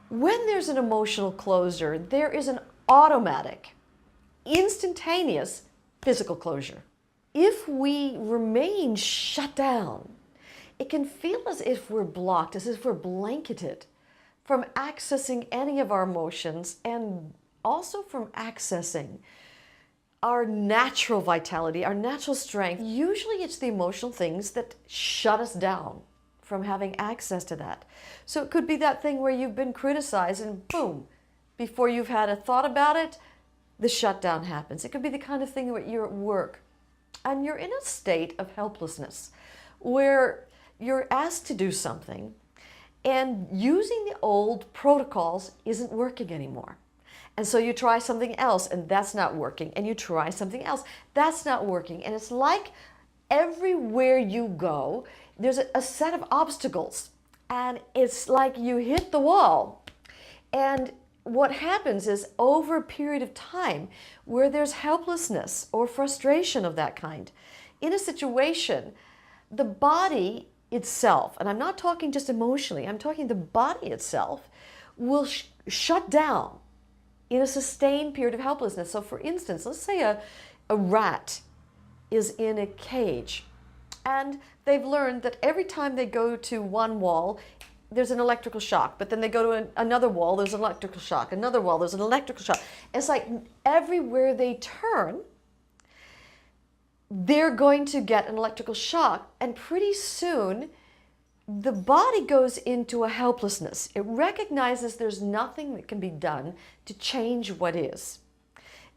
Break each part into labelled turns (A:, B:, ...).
A: When there's an emotional closure, there is an automatic, instantaneous physical closure. If we remain shut down, it can feel as if we're blocked, as if we're blanketed from accessing any of our emotions and also from accessing our natural vitality, our natural strength. Usually it's the emotional things that shut us down from having access to that. So it could be that thing where you've been criticized and boom, before you've had a thought about it, the shutdown happens. It could be the kind of thing where you're at work and you're in a state of helplessness where you're asked to do something and using the old protocols isn't working anymore. And so you try something else and that's not working, and you try something else, that's not working. And it's like everywhere you go, there's a set of obstacles, and it's like you hit the wall. And what happens is, over a period of time where there's helplessness or frustration of that kind in a situation, the body itself, and I'm not talking just emotionally, I'm talking the body itself, will shut down in a sustained period of helplessness. So for instance, let's say a rat is in a cage and they've learned that every time they go to one wall, there's an electrical shock, but then they go to another wall, there's an electrical shock, another wall, there's an electrical shock. It's like everywhere they turn, they're going to get an electrical shock, and pretty soon the body goes into a helplessness. It recognizes there's nothing that can be done to change what is.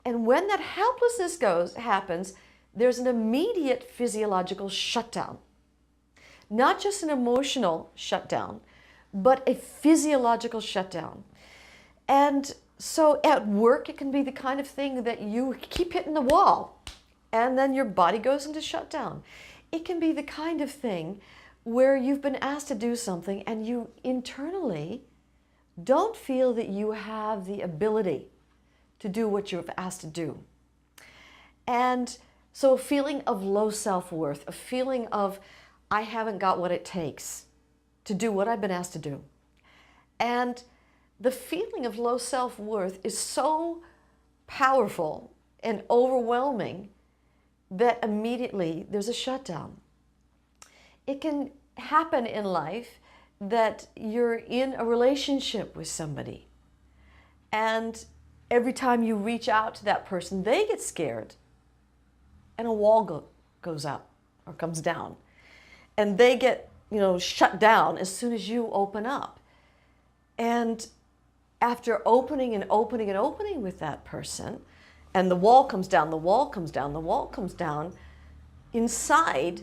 A: And when that helplessness happens, there's an immediate physiological shutdown. Not just an emotional shutdown, but a physiological shutdown. And so at work, it can be the kind of thing that you keep hitting the wall and then your body goes into shutdown. It can be the kind of thing where you've been asked to do something and you internally don't feel that you have the ability to do what you've asked to do. And so a feeling of low self-worth, a feeling of I haven't got what it takes to do what I've been asked to do. And the feeling of low self-worth is so powerful and overwhelming that immediately there's a shutdown. It can happen in life that you're in a relationship with somebody and every time you reach out to that person, they get scared and a wall goes up or comes down. And they get, shut down as soon as you open up. And after opening and opening and opening with that person, and the wall comes down, the wall comes down, the wall comes down, inside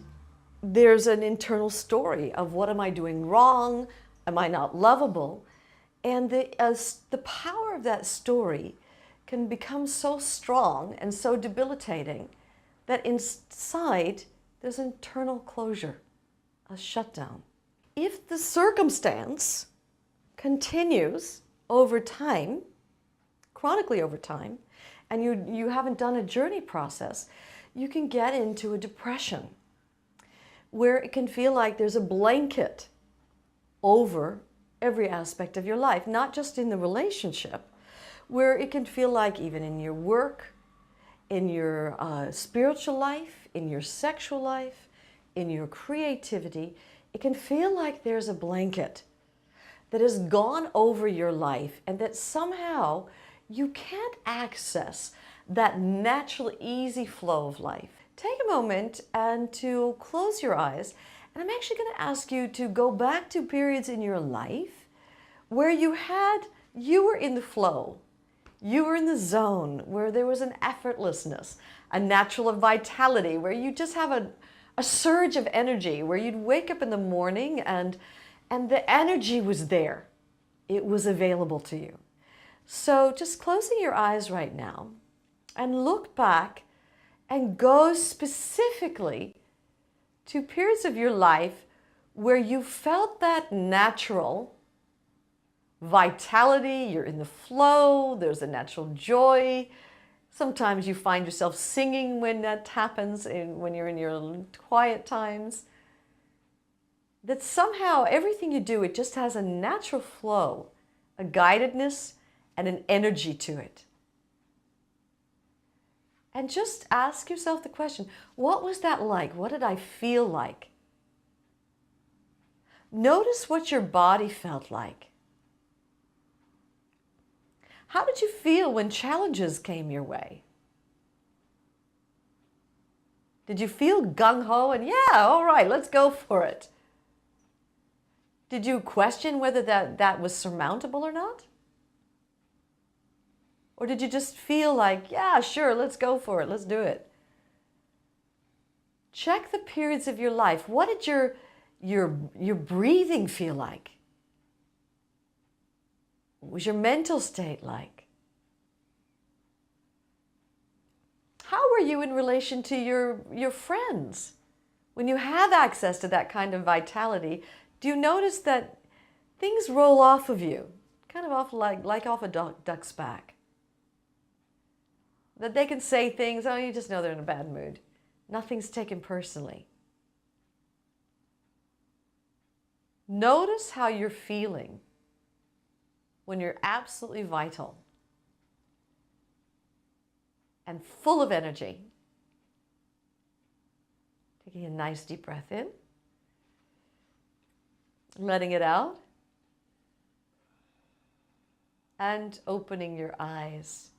A: there's an internal story of what am I doing wrong? Am I not lovable? And the power of that story can become so strong and so debilitating that inside there's internal closure, a shutdown. If the circumstance continues over time, chronically over time, and you haven't done a journey process, you can get into a depression where it can feel like there's a blanket over every aspect of your life, not just in the relationship, where it can feel like even in your work, in your spiritual life, in your sexual life, in your creativity, it can feel like there's a blanket that has gone over your life and that somehow you can't access that natural, easy flow of life. Take a moment and to close your eyes, and I'm actually going to ask you to go back to periods in your life where you were in the flow, you were in the zone, where there was an effortlessness, a natural vitality, where you just have a surge of energy, where you'd wake up in the morning and the energy was there. It was available to you. So just closing your eyes right now and look back and go specifically to periods of your life where you felt that natural vitality, you're in the flow, there's a natural joy. Sometimes you find yourself singing when that happens, when you're in your quiet times. That somehow everything you do, it just has a natural flow a guidedness, and an energy to it. And just ask yourself the question, what was that like? What did I feel like? Notice what your body felt like. How did you feel when challenges came your way? Did you feel gung-ho and yeah, all right, let's go for it? Did you question whether that was surmountable or not? Or did you just feel like, yeah, sure, let's go for it, let's do it? Check the periods of your life. What did your breathing feel like? What was your mental state like? How were you in relation to your friends? When you have access to that kind of vitality, do you notice that things roll off of you, kind of off like off a duck's back? That they can say things, oh, you just know they're in a bad mood. Nothing's taken personally. Notice how you're feeling when you're absolutely vital and full of energy. Taking a nice deep breath in, letting it out, and opening your eyes.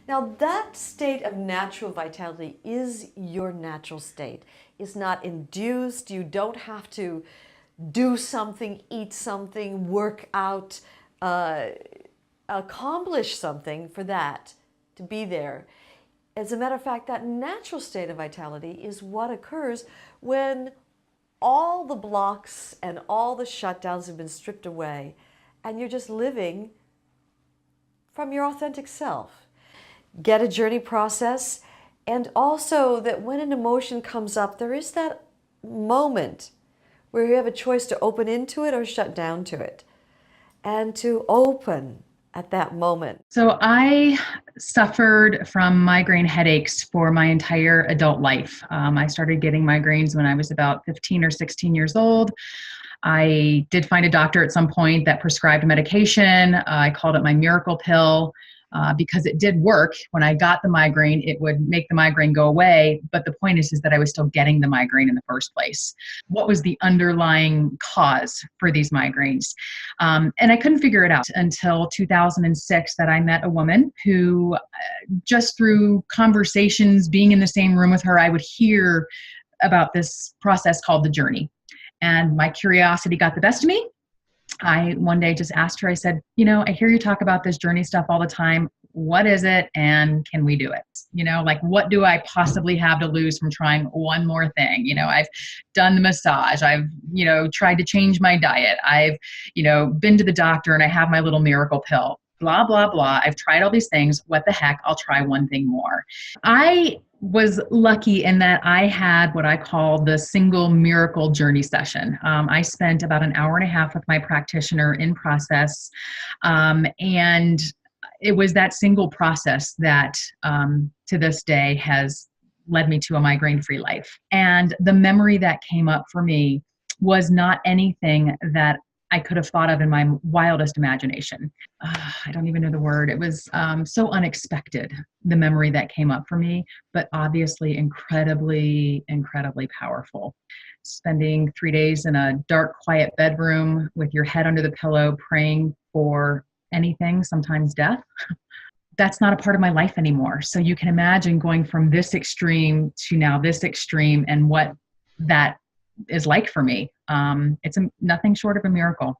A: Now that state of natural vitality is your natural state. It's not induced. You don't have to do something, eat something, work out, accomplish something for that to be there. As a matter of fact, that natural state of vitality is what occurs when all the blocks and all the shutdowns have been stripped away and you're just living from your authentic self. Get a journey process, and also that when an emotion comes up, there is that moment where you have a choice to open into it or shut down to it, and to open at that moment.
B: So I suffered from migraine headaches for my entire adult life. I started getting migraines when I was about 15 or 16 years old. I did find a doctor at some point that prescribed medication. I called it my miracle pill. Because it did work. When I got the migraine, it would make the migraine go away. But the point is that I was still getting the migraine in the first place. What was the underlying cause for these migraines? And I couldn't figure it out until 2006 that I met a woman who, just through conversations, being in the same room with her, I would hear about this process called the journey. And my curiosity got the best of me. I one day just asked her, I said, I hear you talk about this journey stuff all the time. What is it? And can we do it? What do I possibly have to lose from trying one more thing? I've done the massage. I've, tried to change my diet. I've, been to the doctor and I have my little miracle pill, blah, blah, blah. I've tried all these things. What the heck? I'll try one thing more. I was lucky in that I had what I call the single miracle journey session. I spent about an hour and a half with my practitioner in process. And it was that single process that to this day has led me to a migraine-free life. And the memory that came up for me was not anything that I could have thought of in my wildest imagination. I don't even know the word. It was so unexpected, the memory that came up for me, but obviously incredibly, incredibly powerful. Spending 3 days in a dark, quiet bedroom with your head under the pillow, praying for anything, sometimes death. That's not a part of my life anymore. So you can imagine going from this extreme to now this extreme and what that is like for me. It's nothing short of a miracle.